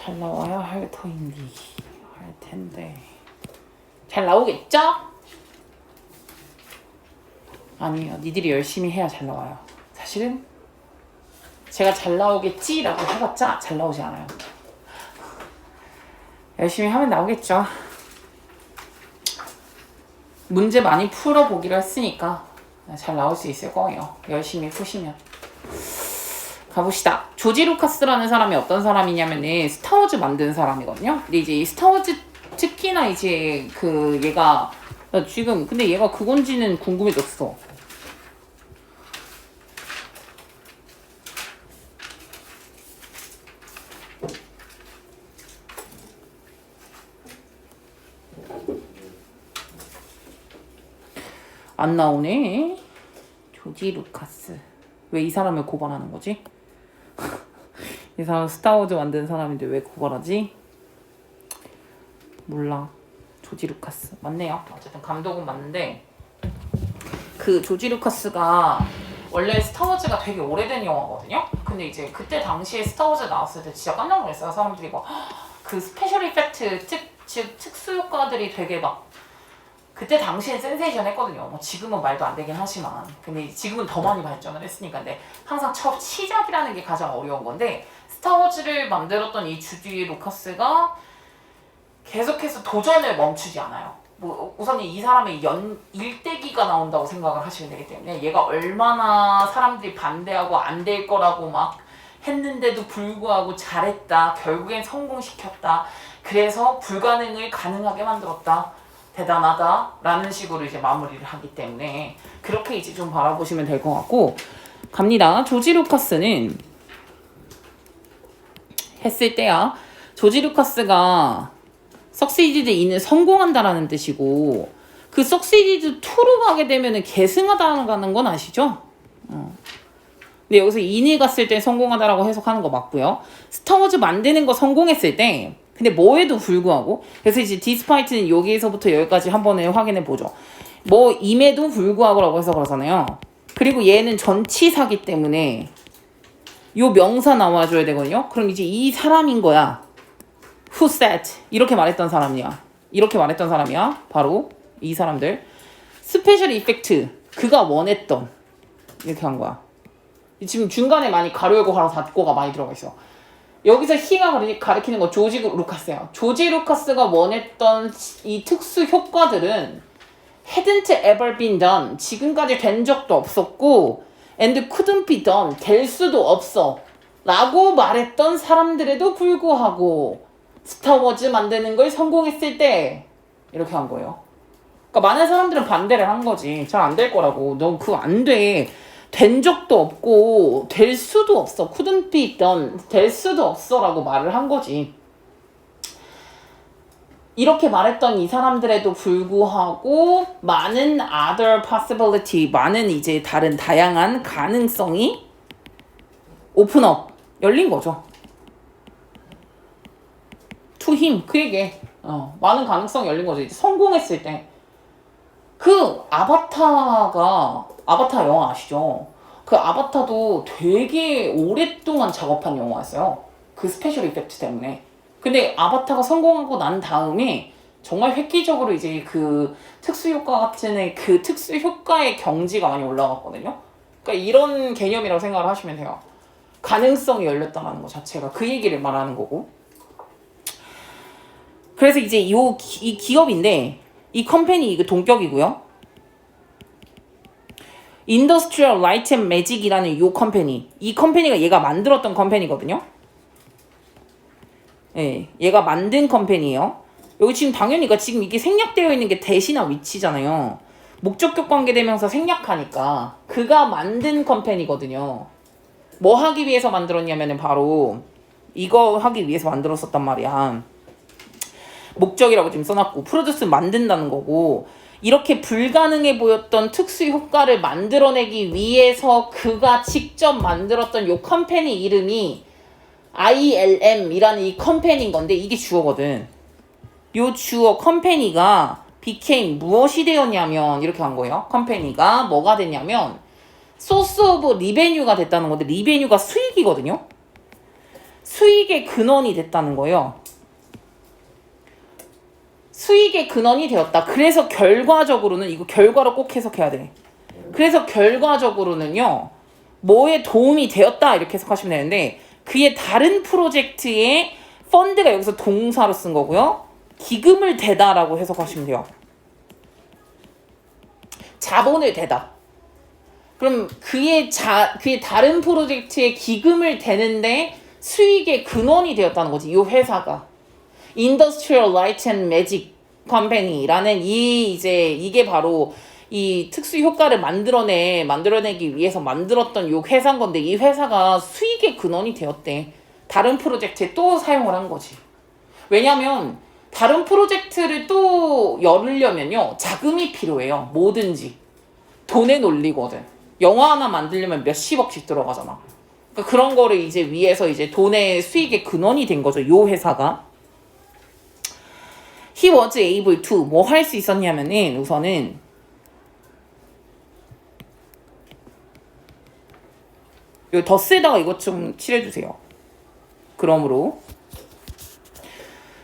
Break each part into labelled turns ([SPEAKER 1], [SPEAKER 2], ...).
[SPEAKER 1] 잘 나와야 할 터인데 할 텐데 잘 나오겠죠? 아니요, 니들이 열심히 해야 잘 나와요. 사실은 제가 잘 나오겠지라고 해봤자 잘 나오지 않아요. 열심히 하면 나오겠죠. 문제 많이 풀어보기로 했으니까 잘 나올 수 있을 거예요. 열심히 푸시면. 가봅시다. 조지 루카스라는 사람이 어떤 사람이냐면은 스타워즈 만든 사람이거든요. 근데 이제 이 스타워즈 특히나 이제 그 얘가 지금 근데 얘가 그건지는 궁금해졌어. 안 나오네. 조지 루카스. 왜 이 사람을 고발하는 거지? 이 사람 스타워즈 만든 사람인데 왜 고발하지? 몰라. 조지 루카스. 맞네요. 어쨌든 감독은 맞는데 그 조지 루카스가 원래 스타워즈가 되게 오래된 영화거든요. 근데 이제 그때 당시에 스타워즈 나왔을 때 진짜 깜짝 놀랐어요. 사람들이 막 그 스페셜 이펙트 즉 특수 효과들이 되게 막 그때 당시엔 센세이션 했거든요. 뭐 지금은 말도 안 되긴 하지만 근데 지금은 더 많이 발전을 했으니까. 근데 항상 첫 시작이라는 게 가장 어려운 건데 스타워즈를 만들었던 이 주디 루카스가 계속해서 도전을 멈추지 않아요. 뭐 우선 이 사람의 일대기가 나온다고 생각을 하시면 되기 때문에 얘가 얼마나 사람들이 반대하고 안 될 거라고 막 했는데도 불구하고 잘했다. 결국엔 성공시켰다. 그래서 불가능을 가능하게 만들었다. 대단하다 라는 식으로 이제 마무리를 하기 때문에 그렇게 이제 좀 바라보시면 될 것 같고 갑니다. 조지 루카스는 했을 때야 조지 루카스가 석시디드 인은 성공한다라는 뜻이고 그 석시디드 2로 가게 되면은 계승하다는 건 아시죠? 근데 여기서 인이 갔을 때 성공하다라고 해석하는 거 맞고요. 스타워즈 만드는 거 성공했을 때 근데 뭐에도 불구하고 그래서 이제 디스파이트는 여기서부터 여기까지 한번 확인해 보죠. 뭐 임에도 불구하고라고 해서 그러잖아요. 그리고 얘는 전치사기 때문에 요 명사 나와줘야 되거든요. 그럼 이제 이 사람인 거야. Who said 이렇게 말했던 사람이야. 이렇게 말했던 사람이야. 바로 이 사람들. 스페셜 이펙트 그가 원했던 이렇게 한 거야. 지금 중간에 많이 가로 열고 가로 닫고가 많이 들어가 있어. 여기서 히가 가리키는 거 조지 루카스예요. 조지 루카스가 원했던 이 특수 효과들은 hadn't ever been done. 지금까지 된 적도 없었고 and couldn't be done. 될 수도 없어. 라고 말했던 사람들에도 불구하고 스타워즈 만드는 걸 성공했을 때 이렇게 한 거예요. 그러니까 많은 사람들은 반대를 한 거지. 잘 안 될 거라고. 너 그거 안 돼. 된 적도 없고 될 수도 없어. couldn't be done. 될 수도 없어 라고 말을 한 거지. 이렇게 말했던 이 사람들에도 불구하고 많은 other possibility, 많은 이제 다른 다양한 가능성이 open up, 열린 거죠. to him, 그에게 많은 가능성이 열린 거죠. 이제 성공했을 때. 그 아바타 영화 아시죠? 그 아바타도 되게 오랫동안 작업한 영화였어요. 그 스페셜 이펙트 때문에. 근데 아바타가 성공하고 난 다음에 정말 획기적으로 이제 그 특수효과 같은 그 특수효과의 경지가 많이 올라갔거든요. 그러니까 이런 개념이라고 생각을 하시면 돼요. 가능성이 열렸다는 것 자체가 그 얘기를 말하는 거고. 그래서 이제 이 기업인데 이 컴퍼니 이거 동격이고요. 인더스트리얼 라이트 앤 매직이라는 요 컴퍼니. 이 컴퍼니가 얘가 만들었던 컴퍼니거든요. 예, 얘가 만든 컴퍼니예요. 여기 지금 당연히 지금 이게 생략되어 있는 게 대시나 위치잖아요. 목적격 관계대명사 생략하니까 그가 만든 컴퍼니거든요. 뭐 하기 위해서 만들었냐면은 바로 이거 하기 위해서 만들었었단 말이야. 목적이라고 지금 써놨고 프로듀스 만든다는 거고 이렇게 불가능해 보였던 특수 효과를 만들어내기 위해서 그가 직접 만들었던 요 컴퍼니 이름이 ILM이라는 이 컴퍼니인 건데 이게 주어거든. 요 주어 컴퍼니가 became 무엇이 되었냐면 이렇게 한 거예요. 컴퍼니가 뭐가 됐냐면 source of revenue가 됐다는 건데 리베뉴가 수익이거든요. 수익 수익의 근원이 됐다는 거예요. 수익의 근원이 되었다. 그래서 결과적으로는 이거 결과로 꼭 해석해야 돼. 그래서 결과적으로는요. 뭐에 도움이 되었다 이렇게 해석하시면 되는데 그의 다른 프로젝트에 펀드가 여기서 동사로 쓴 거고요. 기금을 대다라고 해석하시면 돼요. 자본을 대다. 그럼 그의 다른 프로젝트에 기금을 대는데 수익의 근원이 되었다는 거지. 이 회사가 Industrial Light and Magic Company라는 이게 바로 이 특수 효과를 만들어내기 위해서 만들었던 요 회사인 건데 이 회사가 수익의 근원이 되었대. 다른 프로젝트에 또 사용을 한 거지. 왜냐면 다른 프로젝트를 또 열으려면요 자금이 필요해요. 뭐든지 돈에 놀리거든. 영화 하나 만들려면 몇십억씩 들어가잖아. 그러니까 그런 거를 이제 위해서 이제 돈의 수익의 근원이 된 거죠. 요 회사가. He was able to 뭐 할 수 있었냐면은 우선은 요 더스에다가 이것 좀 칠해주세요. 그러므로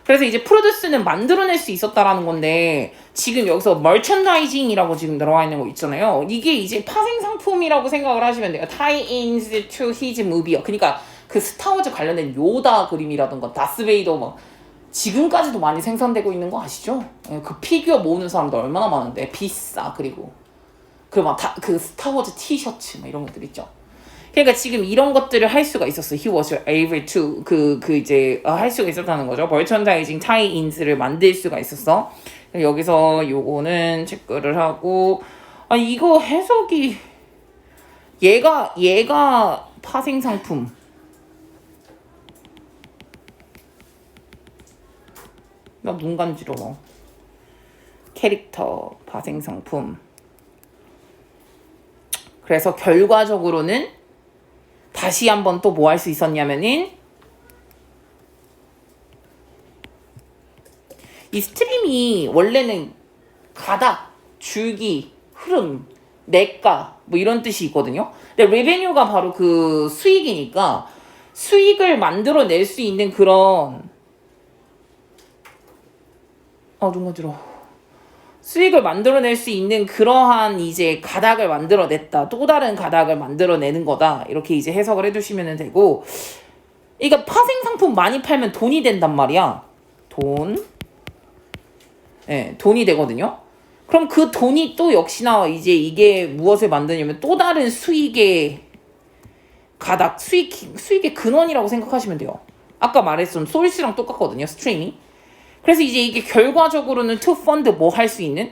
[SPEAKER 1] 그래서 이제 프로듀스는 만들어낼 수 있었다라는 건데 지금 여기서 merchandising이라고 지금 들어와 있는 거 있잖아요. 이게 이제 파생 상품이라고 생각을 하시면 돼요. tie-ins to his movie. 그러니까 그 스타워즈 관련된 요다 그림이라던가 다스베이더 막 지금까지도 많이 생산되고 있는 거 아시죠? 그 피규어 모으는 사람들 얼마나 많은데 비싸. 그리고 막 그 스타워즈 티셔츠 막 이런 것들 있죠. 그러니까 지금 이런 것들을 할 수가 있었어. He was able to 이제 할 수가 있었다는 거죠. merchandising tie-ins를 만들 수가 있었어. 여기서 요거는 체크를 하고 이거 해석이 얘가 파생 상품. 나 눈 간지러워. 캐릭터 파생 상품. 그래서 결과적으로는 다시 한번 또 뭐 할 수 있었냐면은 이 스트림이 원래는 가닥, 줄기, 흐름, 내가 뭐 이런 뜻이 있거든요. 근데 레베뉴가 바로 그 수익이니까 수익을 만들어낼 수 있는 그런 눈 간지러워. 수익을 만들어낼 수 있는 그러한 이제 가닥을 만들어냈다. 또 다른 가닥을 만들어내는 거다. 이렇게 이제 해석을 해주시면 되고, 그러니까 파생 상품 많이 팔면 돈이 된단 말이야. 돈이 되거든요. 그럼 그 돈이 또 역시나 이제 이게 무엇을 만드냐면 또 다른 수익의 가닥, 수익의 근원이라고 생각하시면 돼요. 아까 말했던 소울스랑 똑같거든요. 스트리밍. 그래서 이제 이게 결과적으로는 to fund 뭐 할 수 있는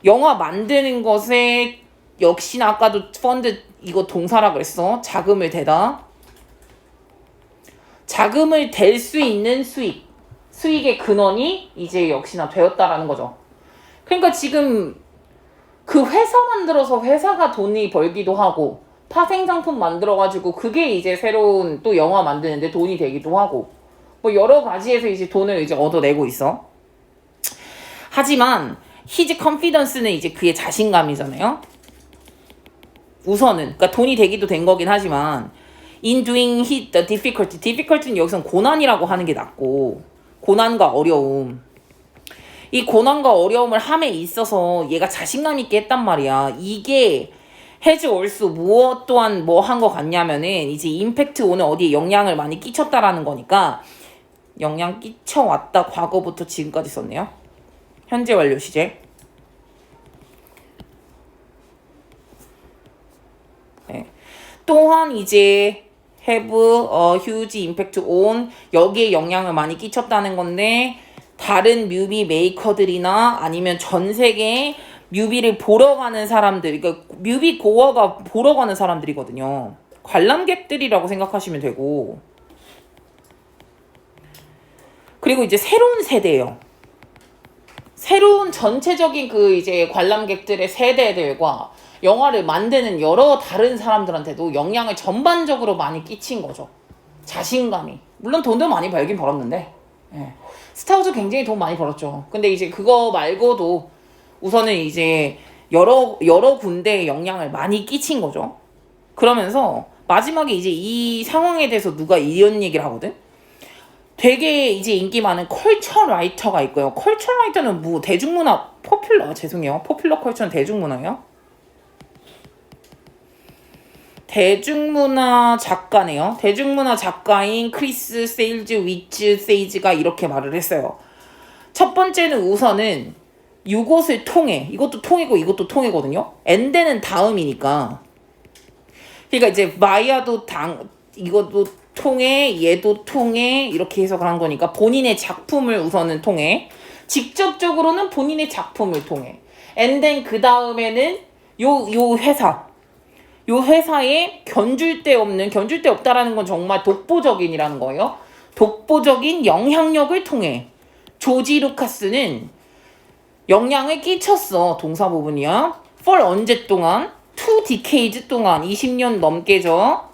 [SPEAKER 1] 영화 만드는 것에 역시나 아까도 fund 이거 동사라 그랬어. 자금을 대다. 자금을 댈 수 있는 수익의 근원이 이제 역시나 되었다라는 거죠. 그러니까 지금 그 회사 만들어서 회사가 돈이 벌기도 하고 파생상품 만들어가지고 그게 이제 새로운 또 영화 만드는데 돈이 되기도 하고 뭐 여러 가지에서 이제 돈을 이제 얻어내고 있어. 하지만 his confidence는 이제 그의 자신감이잖아요. 우선은 그러니까 돈이 되기도 된 거긴 하지만 in doing the difficulty는 여기서는 고난이라고 하는 게 낫고 고난과 어려움. 이 고난과 어려움을 함에 있어서 얘가 자신감 있게 했단 말이야. 이게 has also 무엇 또한 뭐 한 거 같냐면은 이제 임팩트 오는 어디에 영향을 많이 끼쳤다라는 거니까 영향 끼쳐왔다 과거부터 지금까지 썼네요. 현재 완료 시제. 네. 또한 이제 have a huge impact on 여기에 영향을 많이 끼쳤다는 건데 다른 뮤비 메이커들이나 아니면 전 세계 뮤비를 보러 가는 사람들, 그러니까 뮤비 고어가 보러 가는 사람들이거든요. 관람객들이라고 생각하시면 되고 그리고 이제 새로운 세대예요. 새로운 전체적인 그 이제 관람객들의 세대들과 영화를 만드는 여러 다른 사람들한테도 영향을 전반적으로 많이 끼친 거죠. 자신감이. 물론 돈도 많이 벌긴 벌었는데 스타워즈 굉장히 돈 많이 벌었죠. 근데 이제 그거 말고도 우선은 이제 여러 군데에 영향을 많이 끼친 거죠. 그러면서 마지막에 이제 이 상황에 대해서 누가 이런 얘기를 하거든. 되게 이제 인기 많은 컬처 라이터가 있고요. 컬처 라이터는 뭐 대중문화 포퓰러 죄송해요. 포퓰러 컬처는 대중문화예요. 대중문화 작가네요. 대중문화 작가인 크리스 세일즈 위츠 세이즈가 이렇게 말을 했어요. 첫 번째는 우선은 이것을 통해 이것도 통해고 이것도 통해거든요. 엔데는 다음이니까. 그러니까 이제 마야도 이것도 통해 얘도 통해 이렇게 해석을 한 거니까 본인의 작품을 우선은 통해 직접적으로는 본인의 작품을 통해 엔덴 그 다음에는 요 회사에 견줄 데 없다라는 건 정말 독보적인이라는 거예요. 독보적인 영향력을 통해 조지 루카스는 영향을 끼쳤어. 동사 부분이야. for 언제 동안? 2 decades 동안 20년 넘게죠.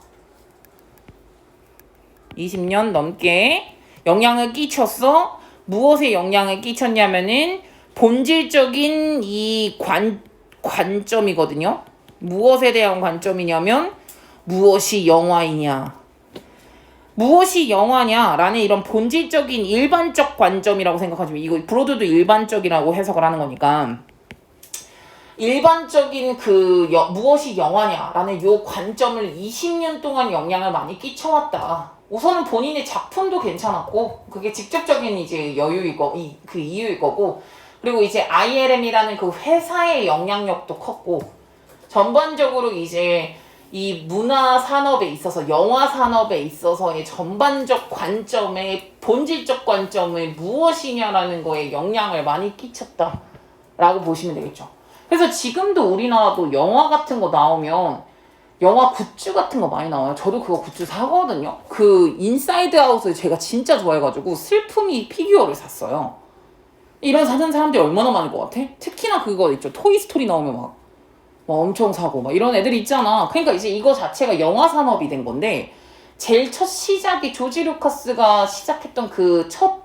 [SPEAKER 1] 20년 넘게 영향을 끼쳤어. 무엇에 영향을 끼쳤냐면은 본질적인 이 관점이거든요. 무엇에 대한 관점이냐면 무엇이 영화이냐. 무엇이 영화냐라는 이런 본질적인 일반적 관점이라고 생각하시면 이거 브로드도 일반적이라고 해석을 하는 거니까 일반적인 무엇이 영화냐라는 요 관점을 20년 동안 영향을 많이 끼쳐왔다. 우선은 본인의 작품도 괜찮았고 그게 직접적인 이제 그 이유일 거고 그리고 이제 ILM이라는 그 회사의 영향력도 컸고 전반적으로 이제 이 문화 산업에 있어서 영화 산업에 있어서의 전반적 관점의 본질적 관점의 무엇이냐라는 거에 영향을 많이 끼쳤다라고 보시면 되겠죠. 그래서 지금도 우리나라도 영화 같은 거 나오면 영화 굿즈 같은 거 많이 나와요. 저도 그거 굿즈 사거든요. 그 인사이드 아웃을 제가 진짜 좋아해가지고 슬픔이 피규어를 샀어요. 이런 사는 사람들이 얼마나 많을 것 같아? 특히나 그거 있죠. 토이스토리 나오면 막 엄청 사고 막 이런 애들 있잖아. 그러니까 이제 이거 자체가 영화 산업이 된 건데 제일 첫 시작이 조지 루카스가 시작했던 그 첫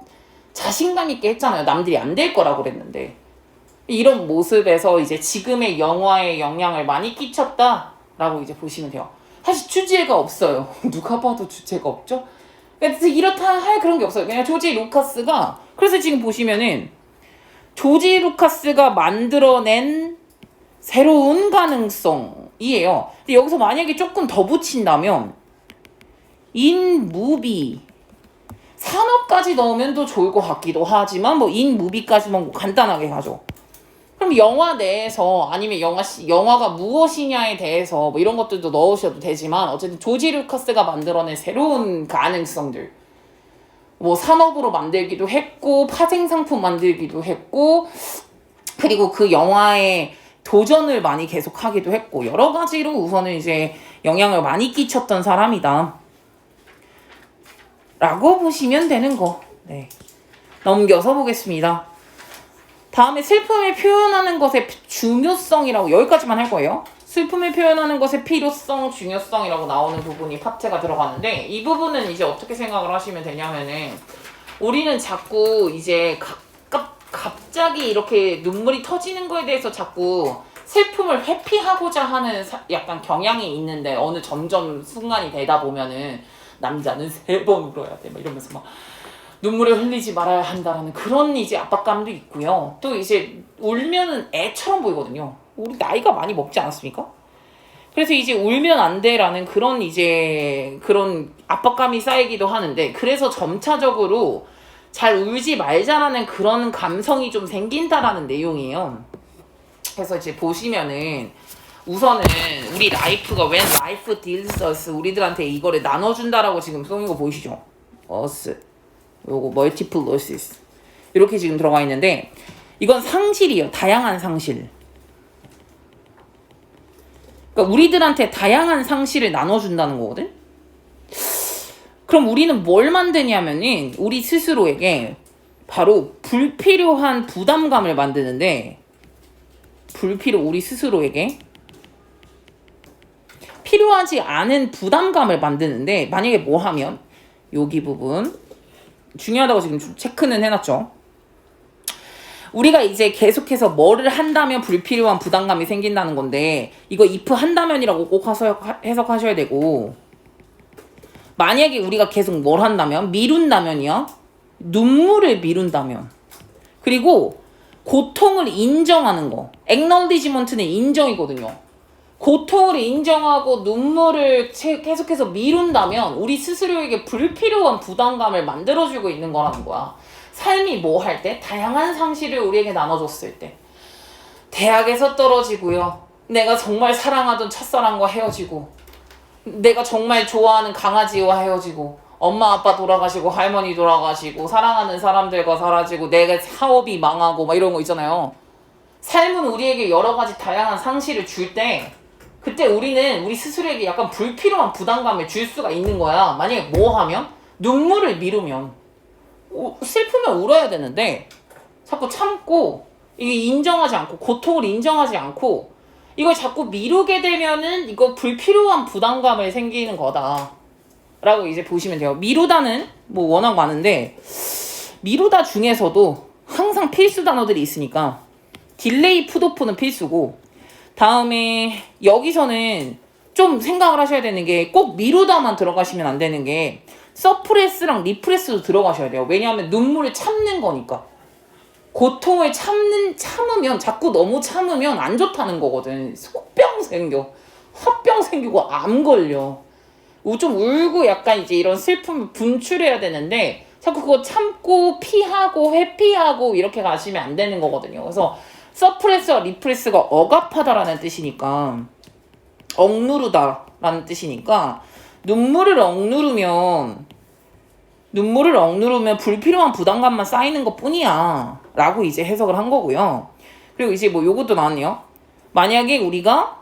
[SPEAKER 1] 자신감 있게 했잖아요. 남들이 안 될 거라고 그랬는데 이런 모습에서 이제 지금의 영화에 영향을 많이 끼쳤다라고 이제 보시면 돼요. 사실 주제가 없어요. 누가 봐도 주제가 없죠? 그래서 이렇다 할 그런 게 없어요. 그냥 조지 루카스가 그래서 지금 보시면은 조지 루카스가 만들어낸 새로운 가능성이에요. 근데 여기서 만약에 조금 더 붙인다면 인 무비 산업까지 넣으면 더 좋을 것 같기도 하지만 뭐 인 무비까지만 뭐 간단하게 가죠. 그럼 영화 내에서 아니면 영화가 무엇이냐에 대해서 뭐 이런 것들도 넣으셔도 되지만 어쨌든 조지 루카스가 만들어낸 새로운 가능성들 뭐 산업으로 만들기도 했고 파생 상품 만들기도 했고 그리고 그 영화에 도전을 많이 계속하기도 했고 여러 가지로 우선은 이제 영향을 많이 끼쳤던 사람이다 라고 보시면 되는 거. 네. 넘겨서 보겠습니다. 다음에 슬픔을 표현하는 것의 중요성이라고 여기까지만 할 거예요. 슬픔을 표현하는 것의 필요성, 중요성이라고 나오는 부분이 파트가 들어가는데 이 부분은 이제 어떻게 생각을 하시면 되냐면은 우리는 자꾸 이제 갑자기 이렇게 눈물이 터지는 거에 대해서 자꾸 슬픔을 회피하고자 하는 약간 경향이 있는데 어느 점점 순간이 되다 보면은 남자는 3번 울어야 돼 막 이러면서 막 눈물을 흘리지 말아야 한다라는 그런 이제 압박감도 있고요. 또 이제 울면은 애처럼 보이거든요. 우리 나이가 많이 먹지 않았습니까? 그래서 이제 울면 안 돼라는 그런 이제 그런 압박감이 쌓이기도 하는데 그래서 점차적으로 잘 울지 말자라는 그런 감성이 좀 생긴다라는 내용이에요. 그래서 이제 보시면은 우선은 우리 라이프가 when life deals us 우리들한테 이거를 나눠준다라고 지금 써있는 거 보이시죠? us 요거 multiple losses 이렇게 지금 들어가 있는데 이건 상실이에요. 다양한 상실. 그러니까 우리들한테 다양한 상실을 나눠준다는 거거든. 그럼 우리는 뭘 만드냐면은 우리 스스로에게 바로 불필요한 부담감을 만드는데 우리 스스로에게 필요하지 않은 부담감을 만드는데 만약에 뭐 하면 여기 부분 중요하다고 지금 체크는 해놨죠. 우리가 이제 계속해서 뭐를 한다면 불필요한 부담감이 생긴다는 건데 이거 if 한다면이라고 꼭 해석하셔야 되고 만약에 우리가 계속 뭘 한다면? 미룬다면이요. 눈물을 미룬다면. 그리고 고통을 인정하는 거. acknowledgement는 인정이거든요. 고통을 인정하고 눈물을 계속해서 미룬다면 우리 스스로에게 불필요한 부담감을 만들어주고 있는 거라는 거야. 삶이 뭐 할 때? 다양한 상실을 우리에게 나눠줬을 때. 대학에서 떨어지고요. 내가 정말 사랑하던 첫사랑과 헤어지고, 내가 정말 좋아하는 강아지와 헤어지고, 엄마 아빠 돌아가시고 할머니 돌아가시고 사랑하는 사람들과 사라지고 내가 사업이 망하고 막 이런 거 있잖아요. 삶은 우리에게 여러 가지 다양한 상실을 줄 때 그때 우리는 우리 스스로에게 약간 불필요한 부담감을 줄 수가 있는 거야. 만약에 뭐 하면? 눈물을 미루면. 슬프면 울어야 되는데 자꾸 참고 이게 인정하지 않고 고통을 인정하지 않고 이걸 자꾸 미루게 되면은 이거 불필요한 부담감을 생기는 거다 라고 이제 보시면 돼요. 미루다는 뭐 워낙 많은데 미루다 중에서도 항상 필수 단어들이 있으니까 딜레이 풋오프는 필수고, 다음에 여기서는 좀 생각을 하셔야 되는 게 꼭 미루다만 들어가시면 안 되는 게 서프레스랑 리프레스도 들어가셔야 돼요. 왜냐하면 눈물을 참는 거니까. 고통을 참으면 자꾸 너무 참으면 안 좋다는 거거든. 속병 생겨, 화병 생기고 암 걸려. 좀 울고 약간 이제 이런 슬픔을 분출해야 되는데 자꾸 그거 참고 피하고 회피하고 이렇게 가시면 안 되는 거거든요. 그래서 서프레스와 리프레스가 억압하다라는 뜻이니까, 억누르다라는 뜻이니까 눈물을 억누르면 불필요한 부담감만 쌓이는 것 뿐이야 라고 이제 해석을 한 거고요. 그리고 이제 뭐 요것도 나왔네요. 만약에 우리가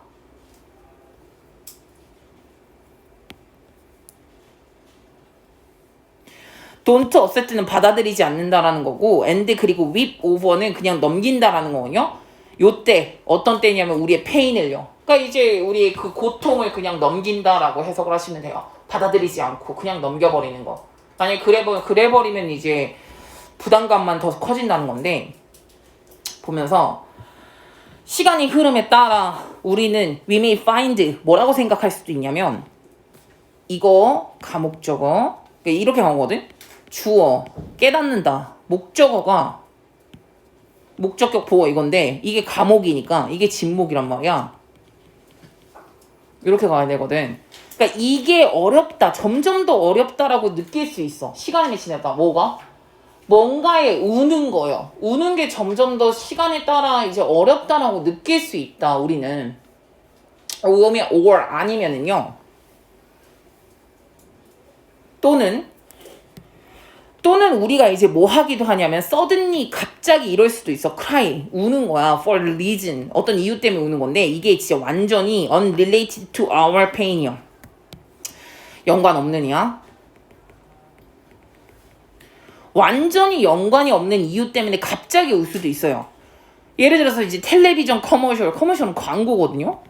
[SPEAKER 1] don't accept는 받아들이지 않는다라는 거고, and 그리고 weep over는 그냥 넘긴다라는 거거든요. 요때 어떤 때냐면 우리의 pain을요. 그러니까 이제 우리의 그 고통을 그냥 넘긴다라고 해석을 하시면 돼요. 받아들이지 않고 그냥 넘겨버리는 거. 만약에 그래버리면 이제 부담감만 더 커진다는 건데, 보면서 시간이 흐름에 따라 우리는 we may find 뭐라고 생각할 수도 있냐면, 이거 가목적어 이렇게 나오거든. 주어 깨닫는다, 목적어가 목적격 보어 이건데 이게 가목이니까 이게 진목이란 말이야. 이렇게 가야 되거든. 그러니까 이게 어렵다, 점점 더 어렵다라고 느낄 수 있어. 시간이 지나다. 뭐가? 뭔가에 우는 거요. 우는 게 점점 더 시간에 따라 이제 어렵다라고 느낄 수 있다. 우리는. 오면 or 아니면은요. 또는 우리가 이제 뭐 하기도 하냐면 suddenly 갑자기 이럴 수도 있어. cry 우는 거야. for a reason 어떤 이유 때문에 우는 건데 이게 진짜 완전히 unrelated to our pain이야. 연관 없는 이야. 완전히 연관이 없는 이유 때문에 갑자기 울 수도 있어요. 예를 들어서 이제 텔레비전 커머셜은 광고거든요.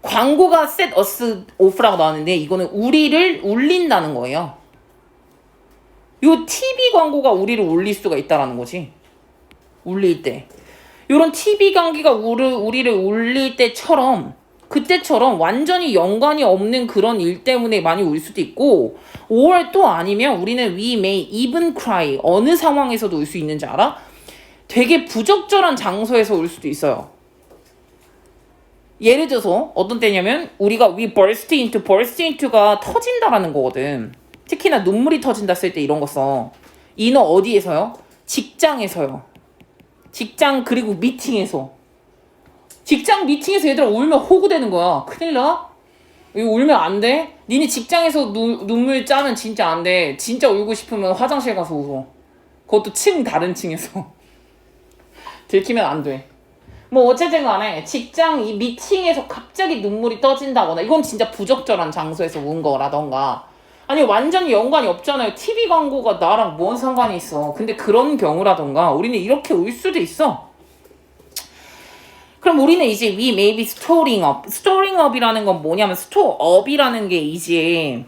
[SPEAKER 1] 광고가 set us off라고 나왔는데 이거는 우리를 울린다는 거예요. 요 TV 광고가 우리를 울릴 수가 있다라는 거지. 울릴 때. 요런 TV 광고가 우리를 울릴 그때처럼 완전히 연관이 없는 그런 일 때문에 많이 울 수도 있고, or 또 아니면 우리는 we may even cry. 어느 상황에서도 울 수 있는지 알아? 되게 부적절한 장소에서 울 수도 있어요. 예를 들어서 어떤 때냐면 우리가 we burst into가 터진다라는 거거든. 특히나 눈물이 터진다 쓸 때 이런 거 써. 이너 어디에서요? 직장에서요. 직장 그리고 미팅에서. 직장 미팅에서 얘들아 울면 호구되는 거야. 큰일 나? 이거 울면 안 돼? 니네 직장에서 눈물 짜면 진짜 안 돼. 진짜 울고 싶으면 화장실 가서 울어. 그것도 다른 층에서. 들키면 안 돼. 뭐 어쨌든 간에 직장 이 미팅에서 갑자기 눈물이 떠진다거나 이건 진짜 부적절한 장소에서 운 거라던가, 아니 완전히 연관이 없잖아요. TV 광고가 나랑 뭔 상관이 있어. 근데 그런 경우라던가 우리는 이렇게 울 수도 있어. 그럼 우리는 이제 we may be storing up. storing up이라는 건 뭐냐면 store up이라는 게 이제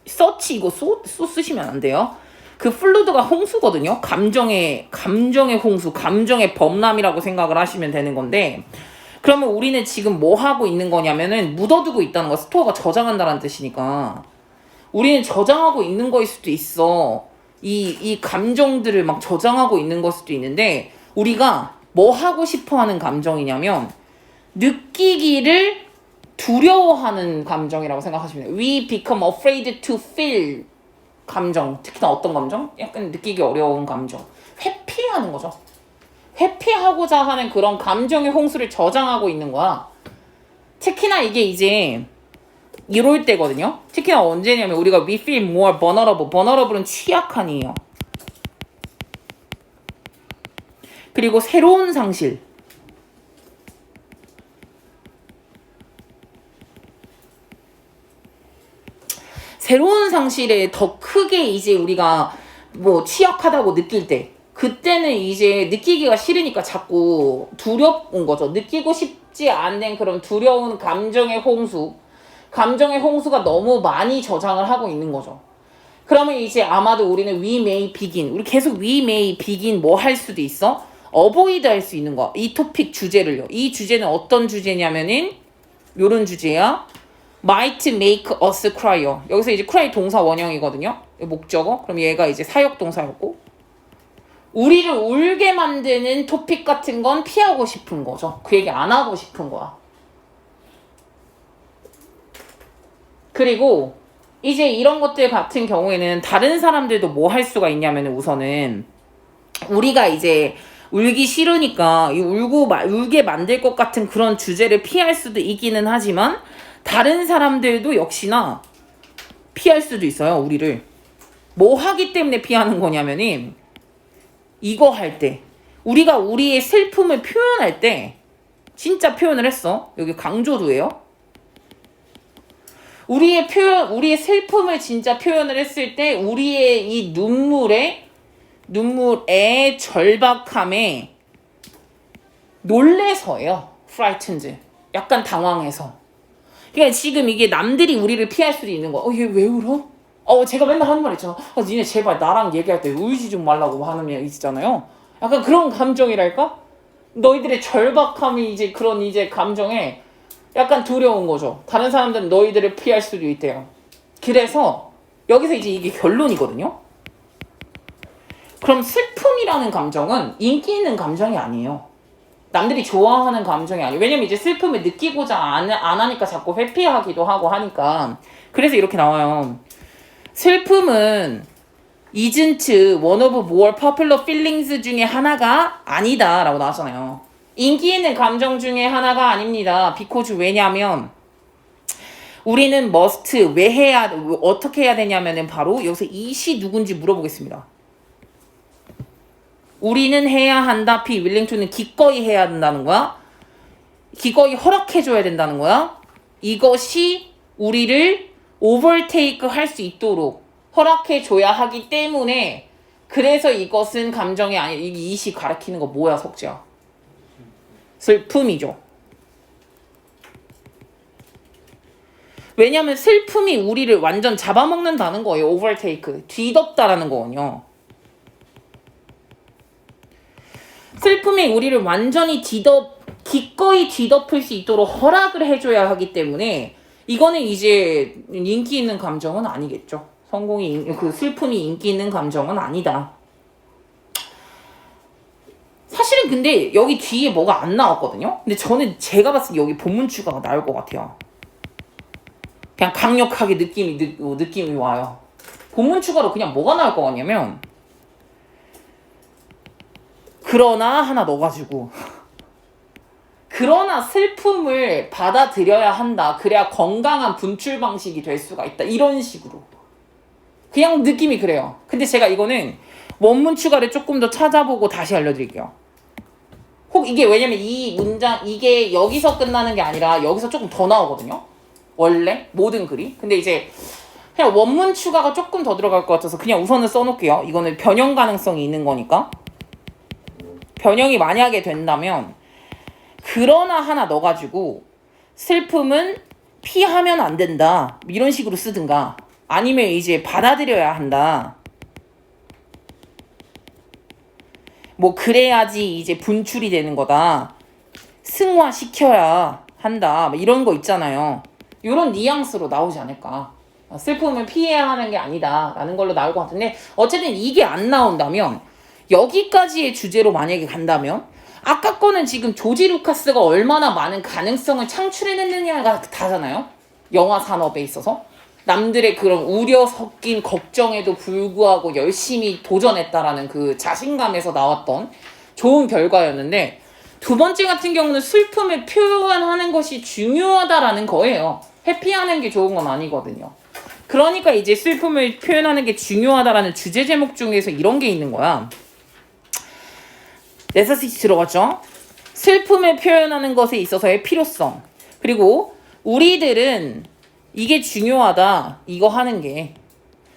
[SPEAKER 1] 서치 이거 소 쓰시면 안 돼요. 그 플루드가 홍수거든요. 감정의 홍수, 감정의 범람이라고 생각을 하시면 되는 건데, 그러면 우리는 지금 뭐 하고 있는 거냐면은 묻어두고 있다는 거. 스토어가 저장한다는 뜻이니까. 우리는 저장하고 있는 거일 수도 있어. 이 감정들을 막 저장하고 있는 걸 수도 있는데, 우리가 뭐 하고 싶어 하는 감정이냐면, 느끼기를 두려워하는 감정이라고 생각하시면 돼요. We become afraid to feel 감정. 특히나 어떤 감정? 약간 느끼기 어려운 감정. 회피하는 거죠. 회피하고자 하는 그런 감정의 홍수를 저장하고 있는 거야. 특히나 이게 이제 이럴 때거든요. 특히나 언제냐면 우리가 we feel more vulnerable. vulnerable은 취약한이에요. 그리고 새로운 상실. 새로운 상실에 더 크게 이제 우리가 뭐 취약하다고 느낄 때, 그때는 이제 느끼기가 싫으니까 자꾸 두려운 거죠. 느끼고 싶지 않는 그런 두려운 감정의 홍수. 감정의 홍수가 너무 많이 저장을 하고 있는 거죠. 그러면 이제 아마도 우리는 we may begin. 우리 계속 we may begin 뭐 할 수도 있어? avoid 할 수 있는 거. 이 토픽 주제를요. 이 주제는 어떤 주제냐면은 요런 주제야. might make us cry요. 여기서 이제 cry 동사 원형이거든요. 목적어. 그럼 얘가 이제 사역 동사였고. 우리를 울게 만드는 토픽 같은 건 피하고 싶은 거죠. 그 얘기 안 하고 싶은 거야. 그리고 이제 이런 것들 같은 경우에는 다른 사람들도 뭐 할 수가 있냐면 우선은 우리가 이제 울기 싫으니까 울게 만들 것 같은 그런 주제를 피할 수도 있기는 하지만 다른 사람들도 역시나 피할 수도 있어요. 우리를. 뭐 하기 때문에 피하는 거냐면은 이거 할 때 우리가 우리의 슬픔을 표현할 때 진짜 표현을 했어. 여기 강조도예요. 우리의 슬픔을 진짜 표현을 했을 때 우리의 이 눈물의 절박함에 놀래서예요. frightened. 약간 당황해서. 그러니까 지금 이게 남들이 우리를 피할 수도 있는 거야. 얘 왜 울어? 제가 맨날 하는 말 있잖아. 니네 제발 나랑 얘기할 때 울지 좀 말라고 하는 얘기 있잖아요. 약간 그런 감정이랄까? 너희들의 절박함이 이제 그런 이제 감정에 약간 두려운 거죠. 다른 사람들은 너희들을 피할 수도 있대요. 그래서 여기서 이제 이게 결론이거든요. 그럼 슬픔이라는 감정은 인기 있는 감정이 아니에요. 남들이 좋아하는 감정이 아니에요. 왜냐면 이제 슬픔을 느끼고자 안 하니까 자꾸 회피하기도 하고 하니까. 그래서 이렇게 나와요. 슬픔은 isn't one of more popular feelings 중에 하나가 아니다 라고 나왔잖아요. 인기 있는 감정 중에 하나가 아닙니다. because 왜냐면 우리는 must 어떻게 해야 되냐면은 바로 여기서 이시 누군지 물어보겠습니다. 우리는 해야 한다. be willing to는 기꺼이 해야 된다는 거야. 기꺼이 허락해줘야 된다는 거야. 이것이 우리를 overtake 할 수 있도록 허락해줘야 하기 때문에 그래서 이것은 감정이 아니 이시 가리키는 거 뭐야 석지야? 슬픔이죠. 왜냐면 슬픔이 우리를 완전 잡아먹는다는 거예요. overtake. 뒤덮다라는 거군요. 슬픔이 우리를 완전히 기꺼이 뒤덮을 수 있도록 허락을 해줘야 하기 때문에 이거는 이제 인기 있는 감정은 아니겠죠. 슬픔이 인기 있는 감정은 아니다. 사실은 근데 여기 뒤에 뭐가 안 나왔거든요. 근데 저는 제가 봤을 때 여기 본문 추가가 나올 것 같아요. 그냥 강력하게 느낌이 와요. 본문 추가로 그냥 뭐가 나올 것 같냐면 그러나 하나 넣어가지고 그러나 슬픔을 받아들여야 한다. 그래야 건강한 분출 방식이 될 수가 있다. 이런 식으로. 그냥 느낌이 그래요. 근데 제가 이거는 원문 추가를 조금 더 찾아보고 다시 알려드릴게요. 혹 이게 왜냐면 이 문장 이게 여기서 끝나는 게 아니라 여기서 조금 더 나오거든요. 원래 모든 글이. 근데 이제 그냥 원문 추가가 조금 더 들어갈 것 같아서 그냥 우선은 써놓을게요. 이거는 변형 가능성이 있는 거니까. 변형이 만약에 된다면 그러나 하나 넣어가지고 슬픔은 피하면 안 된다. 이런 식으로 쓰든가 아니면 이제 받아들여야 한다. 뭐 그래야지 이제 분출이 되는 거다. 승화시켜야 한다. 이런 거 있잖아요. 이런 뉘앙스로 나오지 않을까. 슬픔을 피해야 하는 게 아니다 라는 걸로 나올 것 같은데, 어쨌든 이게 안 나온다면, 여기까지의 주제로 만약에 간다면, 아까 거는 지금 조지 루카스가 얼마나 많은 가능성을 창출해냈느냐가 다잖아요. 영화 산업에 있어서 남들의 그런 우려 섞인 걱정에도 불구하고 열심히 도전했다라는 그 자신감에서 나왔던 좋은 결과였는데, 두 번째 같은 경우는 슬픔을 표현하는 것이 중요하다라는 거예요. 회피하는 게 좋은 건 아니거든요. 그러니까 이제 슬픔을 표현하는 게 중요하다라는 주제 제목 중에서 이런 게 있는 거야. 네서시티 들어갔죠? 슬픔을 표현하는 것에 있어서의 필요성. 그리고 우리들은 이게 중요하다. 이거 하는 게.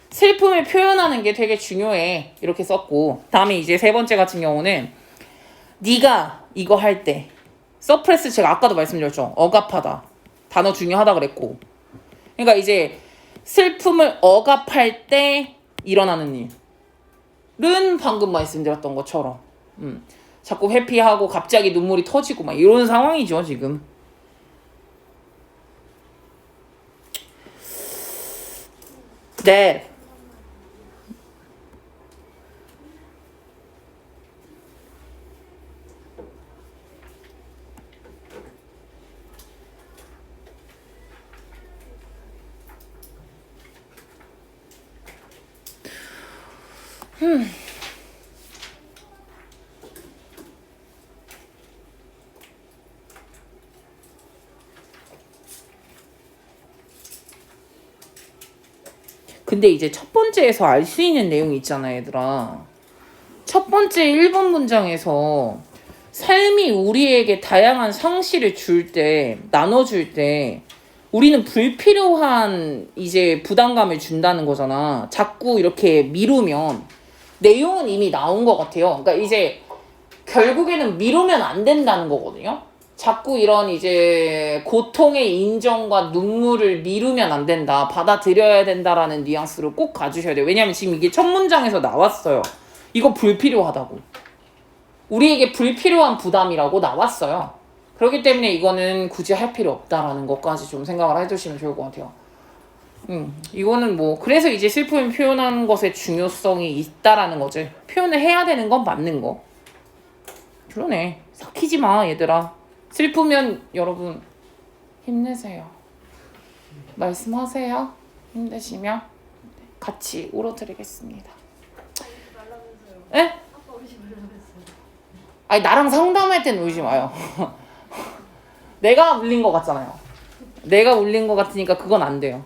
[SPEAKER 1] 슬픔을 표현하는 게 되게 중요해. 이렇게 썼고, 다음에 이제 세 번째 같은 경우는 네가 이거 할 때, 서프레스 제가 아까도 말씀드렸죠. 억압하다. 단어 중요하다 그랬고. 그러니까 이제 슬픔을 억압할 때 일어나는 일은 방금 말씀드렸던 것처럼 자꾸 회피하고 갑자기 눈물이 터지고 막 이런 상황이죠 지금. 네. 근데 이제 첫 번째에서 알 수 있는 내용이 있잖아 얘들아. 첫 번째 1번 문장에서 삶이 우리에게 다양한 상실을 줄 때, 나눠줄 때 우리는 불필요한 이제 부담감을 준다는 거잖아. 자꾸 이렇게 미루면. 내용은 이미 나온 것 같아요. 그러니까 이제 결국에는 미루면 안 된다는 거거든요. 자꾸 이런 이제 고통의 인정과 눈물을 미루면 안 된다. 받아들여야 된다라는 뉘앙스를 꼭 가주셔야 돼요. 왜냐면 지금 이게 첫 문장에서 나왔어요. 이거 불필요하다고. 우리에게 불필요한 부담이라고 나왔어요. 그렇기 때문에 이거는 굳이 할 필요 없다라는 것까지 좀 생각을 해두시면 좋을 것 같아요. 이거는 뭐 그래서 이제 슬픔을 표현하는 것의 중요성이 있다라는 거지. 표현을 해야 되는 건 맞는 거. 그러네. 삭히지 마 얘들아. 슬프면 여러분 힘내세요. 말씀하세요. 힘드시면 같이 울어드리겠습니다. 에? 아니 나랑 상담할 땐 울지 마요. 내가 울린 것 같잖아요. 내가 울린 것 같으니까 그건 안 돼요.